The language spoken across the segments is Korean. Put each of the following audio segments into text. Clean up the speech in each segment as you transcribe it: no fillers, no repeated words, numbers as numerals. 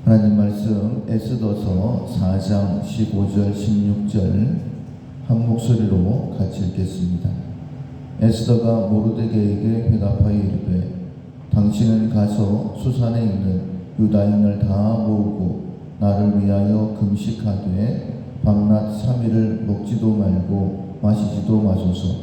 하나님 말씀 에스더서 4장 15절 16절 한 목소리로 같이 읽겠습니다. 에스더가 모르드게에게 회답하여 이르되 당신은 가서 수산에 있는 유다인을 다 모으고 나를 위하여 금식하되 밤낮 3일을 먹지도 말고 마시지도 마소서.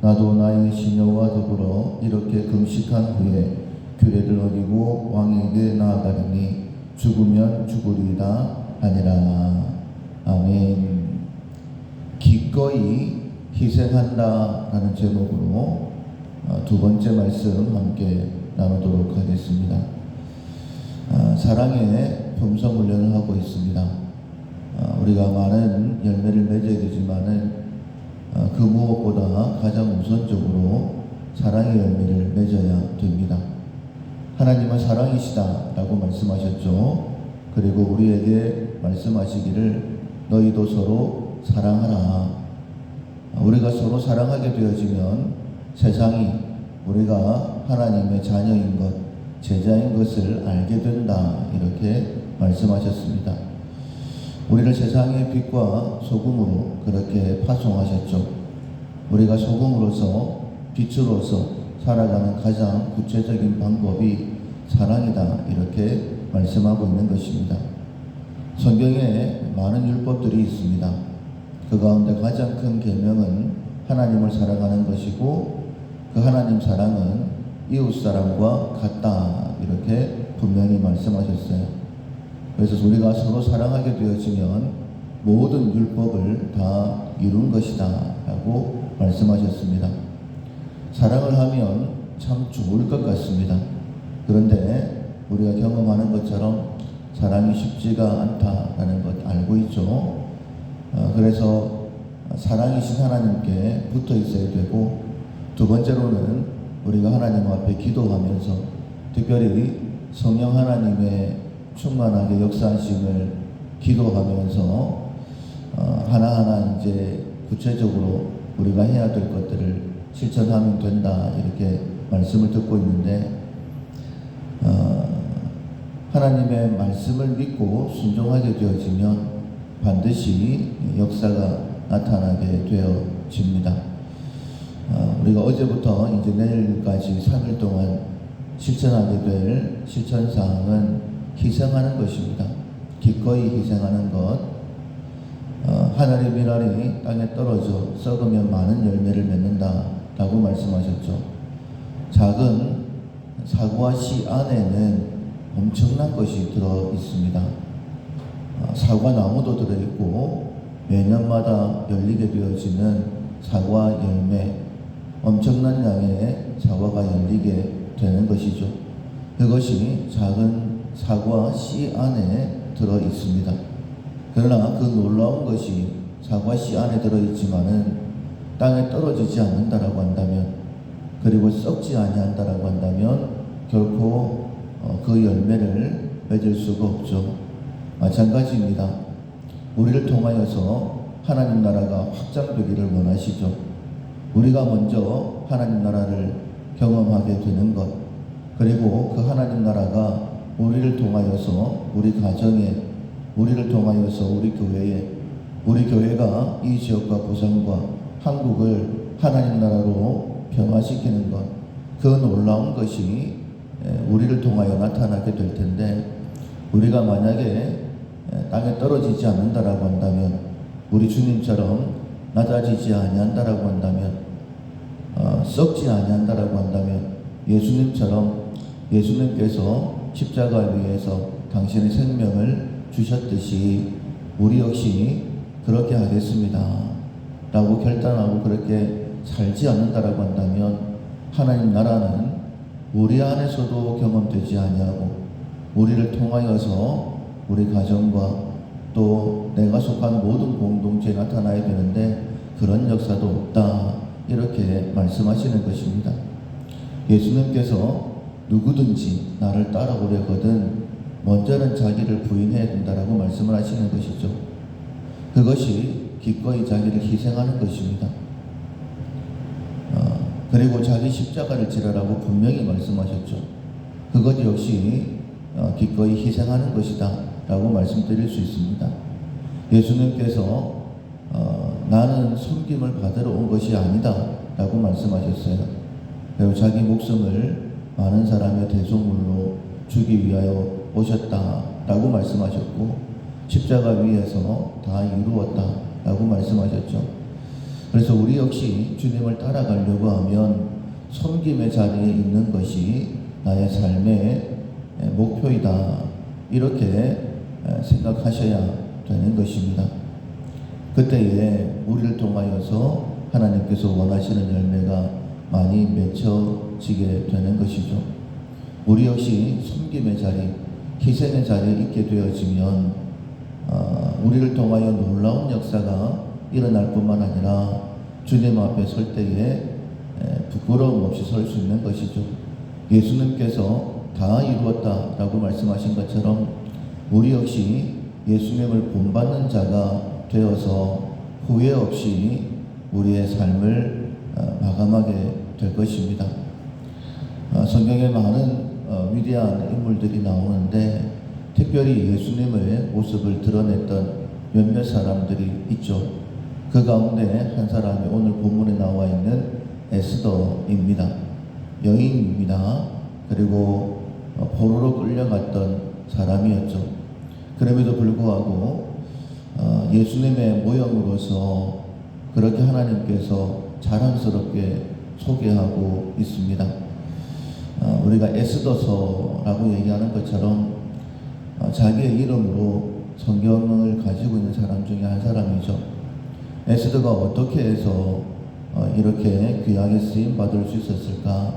나도 나의 시녀와 더불어 이렇게 금식한 후에 규례를 어기고 왕에게 나아가리니 죽으면 죽으리이다 하니라. 아멘. 기꺼이 희생한다 라는 제목으로 두 번째 말씀 함께 나누도록 하겠습니다. 사랑의 품성훈련을 하고 있습니다. 우리가 많은 열매를 맺어야 되지만은 그 무엇보다 가장 우선적으로 사랑의 열매를 맺어야 됩니다. 하나님은 사랑이시다 라고 말씀하셨죠. 그리고 우리에게 말씀하시기를 너희도 서로 사랑하라. 우리가 서로 사랑하게 되어지면 세상이 우리가 하나님의 자녀인 것, 제자인 것을 알게 된다 이렇게 말씀하셨습니다. 우리를 세상의 빛과 소금으로 그렇게 파송하셨죠. 우리가 소금으로서 빛으로서 살아가는 가장 구체적인 방법이 사랑이다 이렇게 말씀하고 있는 것입니다. 성경에 많은 율법들이 있습니다. 그 가운데 가장 큰 계명은 하나님을 사랑하는 것이고 그 하나님 사랑은 이웃사랑과 같다 이렇게 분명히 말씀하셨어요. 그래서 우리가 서로 사랑하게 되어지면 모든 율법을 다 이룬 것이다 라고 말씀하셨습니다. 사랑을 하면 참 좋을 것 같습니다. 그런데 우리가 경험하는 것처럼 사랑이 쉽지가 않다라는 것 알고 있죠. 그래서 사랑이신 하나님께 붙어 있어야 되고, 두 번째로는 우리가 하나님 앞에 기도하면서 특별히 성령 하나님의 충만하게 역사하심을 기도하면서 하나하나 이제 구체적으로 우리가 해야 될 것들을 실천하면 된다 이렇게 말씀을 듣고 있는데, 하나님의 말씀을 믿고 순종하게 되어지면 반드시 역사가 나타나게 되어집니다. 우리가 어제부터 이제 내일까지 3일 동안 실천하게 될 실천사항은 희생하는 것입니다. 기꺼이 희생하는 것. 하늘의 미랄이 땅에 떨어져 썩으면 많은 열매를 맺는다 라고 말씀하셨죠. 작은 사과 씨 안에는 엄청난 것이 들어 있습니다. 사과 나무도 들어 있고 매년마다 열리게 되어지는 사과 열매, 엄청난 양의 사과가 열리게 되는 것이죠. 그것이 작은 사과 씨 안에 들어 있습니다. 그러나 그 놀라운 것이 사과 씨 안에 들어 있지만은 땅에 떨어지지 않는다라고 한다면, 그리고 썩지 아니한다라고 한다면 결코 그 열매를 맺을 수가 없죠. 마찬가지입니다. 우리를 통하여서 하나님 나라가 확장되기를 원하시죠. 우리가 먼저 하나님 나라를 경험하게 되는 것, 그리고 그 하나님 나라가 우리를 통하여서 우리 가정에, 우리를 통하여서 우리 교회에, 우리 교회가 이 지역과 부산과 한국을 하나님 나라로 변화시키는 것, 그 놀라운 것이 우리를 통하여 나타나게 될 텐데, 우리가 만약에 땅에 떨어지지 않는다라고 한다면, 우리 주님처럼 낮아지지 아니한다라고 한다면, 썩지 아니한다라고 한다면, 예수님처럼 예수님께서 십자가 위에서 당신의 생명을 주셨듯이 우리 역시 그렇게 하겠습니다 라고 결단하고 그렇게 살지 않는다라고 한다면, 하나님 나라는 우리 안에서도 경험되지 아니하고 우리를 통하여서 우리 가정과 또 내가 속한 모든 공동체에 나타나야 되는데 그런 역사도 없다 이렇게 말씀하시는 것입니다. 예수님께서 누구든지 나를 따라오려거든 먼저는 자기를 부인해야 된다라고 말씀을 하시는 것이죠. 그것이 기꺼이 자기를 희생하는 것입니다. 그리고 자기 십자가를 지라라고 분명히 말씀하셨죠. 그것 역시 기꺼이 희생하는 것이다 라고 말씀드릴 수 있습니다. 예수님께서 나는 섬김을 받으러 온 것이 아니다 라고 말씀하셨어요. 그리고 자기 목숨을 많은 사람의 대속물로 주기 위하여 오셨다 라고 말씀하셨고, 십자가 위에서 다 이루었다 라고 말씀하셨죠. 그래서 우리 역시 주님을 따라가려고 하면 섬김의 자리에 있는 것이 나의 삶의 목표이다, 이렇게 생각하셔야 되는 것입니다. 그때에 우리를 통하여서 하나님께서 원하시는 열매가 많이 맺혀지게 되는 것이죠. 우리 역시 섬김의 자리, 희생의 자리에 있게 되어지면 우리를 통하여 놀라운 역사가 일어날 뿐만 아니라 주님 앞에 설 때에 부끄러움 없이 설 수 있는 것이죠. 예수님께서 다 이루었다라고 말씀하신 것처럼 우리 역시 예수님을 본받는 자가 되어서 후회 없이 우리의 삶을 마감하게 될 것입니다. 성경에 많은 위대한 인물들이 나오는데 특별히 예수님의 모습을 드러냈던 몇몇 사람들이 있죠. 그 가운데 한 사람이 오늘 본문에 나와 있는 에스더입니다. 여인입니다. 그리고 포로로 끌려갔던 사람이었죠. 그럼에도 불구하고 예수님의 모형으로서 그렇게 하나님께서 자랑스럽게 소개하고 있습니다. 우리가 에스더서라고 얘기하는 것처럼 자기의 이름으로 성경을 가지고 있는 사람 중에 한 사람이죠. 에스더가 어떻게 해서 이렇게 귀하게 쓰임 받을 수 있었을까?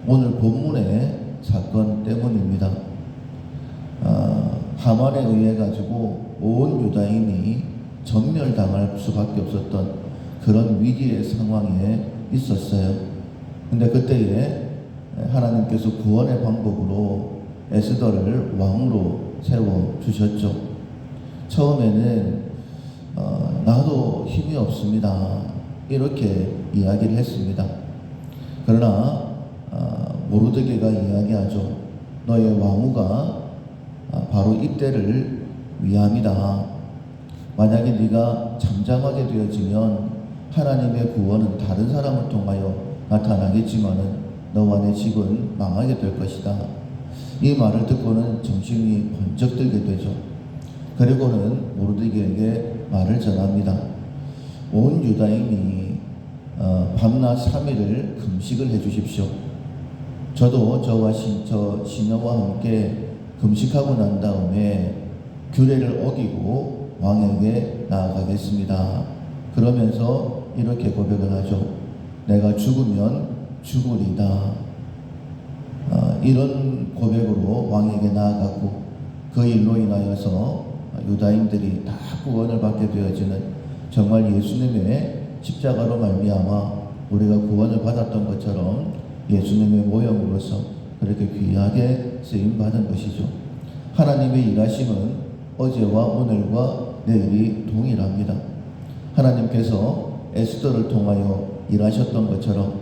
오늘 본문의 사건 때문입니다. 하만에 의해 가지고 온 유다인이 전멸당할 수밖에 없었던 그런 위기의 상황에 있었어요. 근데 그때에 하나님께서 구원의 방법으로 에스더를 왕으로 세워 주셨죠. 처음에는 나도 힘이 없습니다, 이렇게 이야기를 했습니다. 그러나 모르드게가 이야기하죠. 너의 왕후가 바로 이때를 위함이다. 만약에 네가 잠잠하게 되어지면 하나님의 구원은 다른 사람을 통하여 나타나겠지만은 너와 내 집은 망하게 될 것이다. 이 말을 듣고는 정신이 번쩍 들게 되죠. 그리고는 모르드게에게 말을 전합니다. 온 유다인이 밤낮 3일을 금식을 해주십시오. 저도 저 시녀와 함께 금식하고 난 다음에 규례를 어기고 왕에게 나아가겠습니다. 그러면서 이렇게 고백을 하죠. 내가 죽으면 죽으리다. 이런 고백으로 왕에게 나아갔고, 그 일로 인하여서 유다인들이 다 구원을 받게 되어지는, 정말 예수님의 십자가로 말미암아 우리가 구원을 받았던 것처럼 예수님의 모형으로서 그렇게 귀하게 쓰임받은 것이죠. 하나님의 일하심은 어제와 오늘과 내일이 동일합니다. 하나님께서 에스더를 통하여 일하셨던 것처럼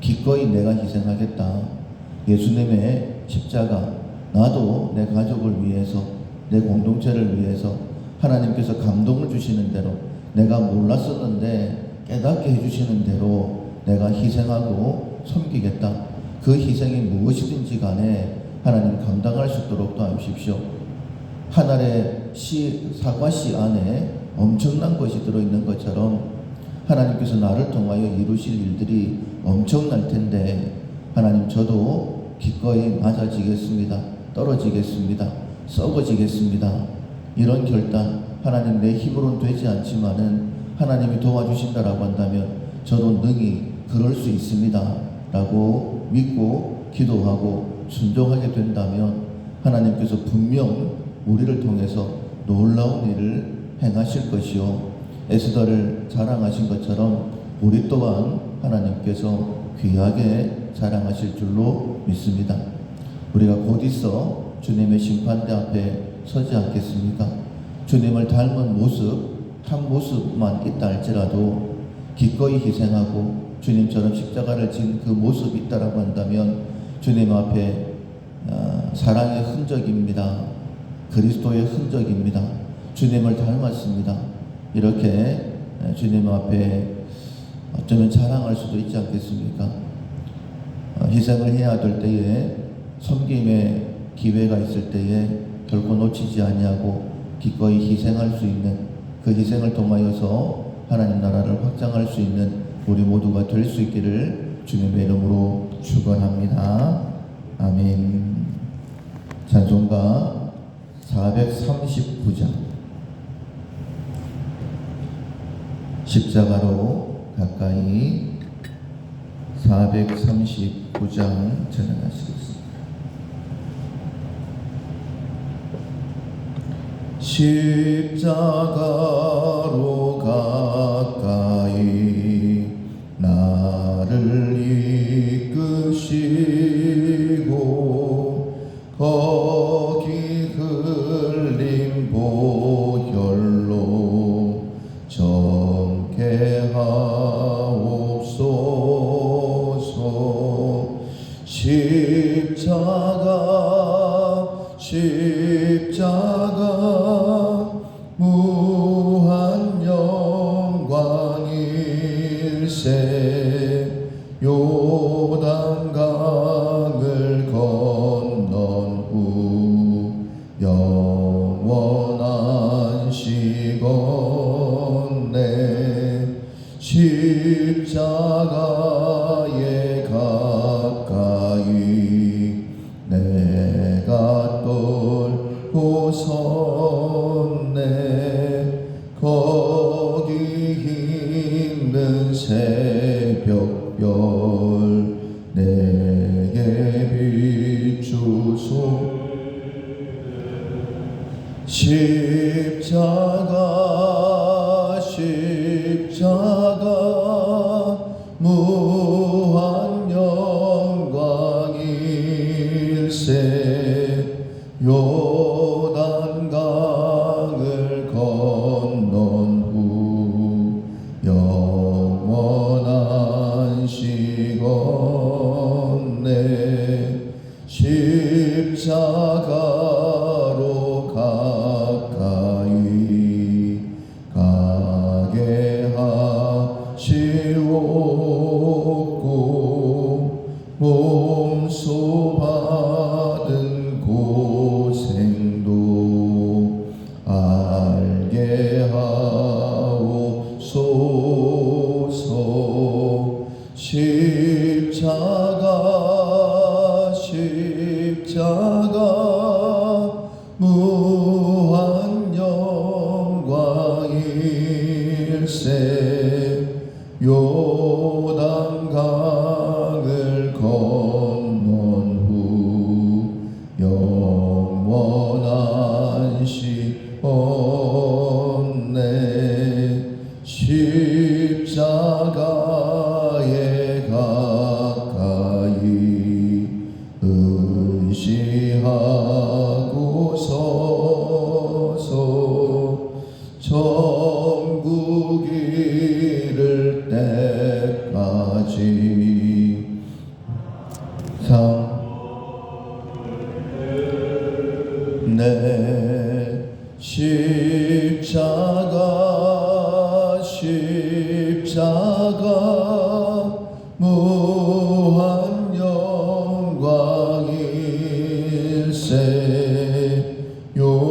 기꺼이 내가 희생하겠다. 예수님의 십자가, 나도 내 가족을 위해서, 내 공동체를 위해서 하나님께서 감동을 주시는 대로, 내가 몰랐었는데 깨닫게 해주시는 대로 내가 희생하고 섬기겠다. 그 희생이 무엇이든지 간에 하나님 감당할 수 있도록 도와주십시오. 한 알의 사과씨 안에 엄청난 것이 들어있는 것처럼 하나님께서 나를 통하여 이루실 일들이 엄청날 텐데, 하나님 저도 기꺼이 맞아지겠습니다. 떨어지겠습니다. 썩어지겠습니다. 이런 결단, 하나님 내 힘으로는 되지 않지만은 하나님이 도와주신다라고 한다면 저도 능히 그럴 수 있습니다 라고 믿고 기도하고 순종하게 된다면 하나님께서 분명 우리를 통해서 놀라운 일을 행하실 것이요, 에스더를 자랑하신 것처럼 우리 또한 하나님께서 귀하게 자랑하실 줄로 믿습니다. 우리가 곧 있어 주님의 심판대 앞에 서지 않겠습니까? 주님을 닮은 모습, 한 모습만 있다 할지라도 기꺼이 희생하고 주님처럼 십자가를 진 그 모습이 있다라고 한다면 주님 앞에 사랑의 흔적입니다. 그리스도의 흔적입니다. 주님을 닮았습니다. 이렇게 주님 앞에 어쩌면 자랑할 수도 있지 않겠습니까? 희생을 해야 될 때에, 섬김의 기회가 있을 때에 결코 놓치지 아니하고 기꺼이 희생할 수 있는, 그 희생을 통하여서 하나님 나라를 확장할 수 있는 우리 모두가 될 수 있기를 주님의 이름으로 축원합니다. 아멘. 찬송가 439장, 십자가로 가까이, 439장 전해하시겠습니다. 십자가로 가까이 나를 이끄시고 거기 흘린 보혈로 정케 하옵소서. 십자가 무한 영광일세. 요단강을 건넌 후 영원한 시건네. 십자가에 가까이 내가 떨고 섰네. 거기 있는 새벽별 내게 비추소. 십자가 무한 영광일세. 요단강을 건넌 후 영원한 시건네. 십자가로 가까이 가게 하시옵고 몸소 받은 고생도 알게 하옵소서. 십자가 무한 영광일세. 요단강을 건넌 후 영원한 시건네. 십자가에 가까이 의지하고 서서 천국 이를 때까지 내 십자가 무한 영광일세. 요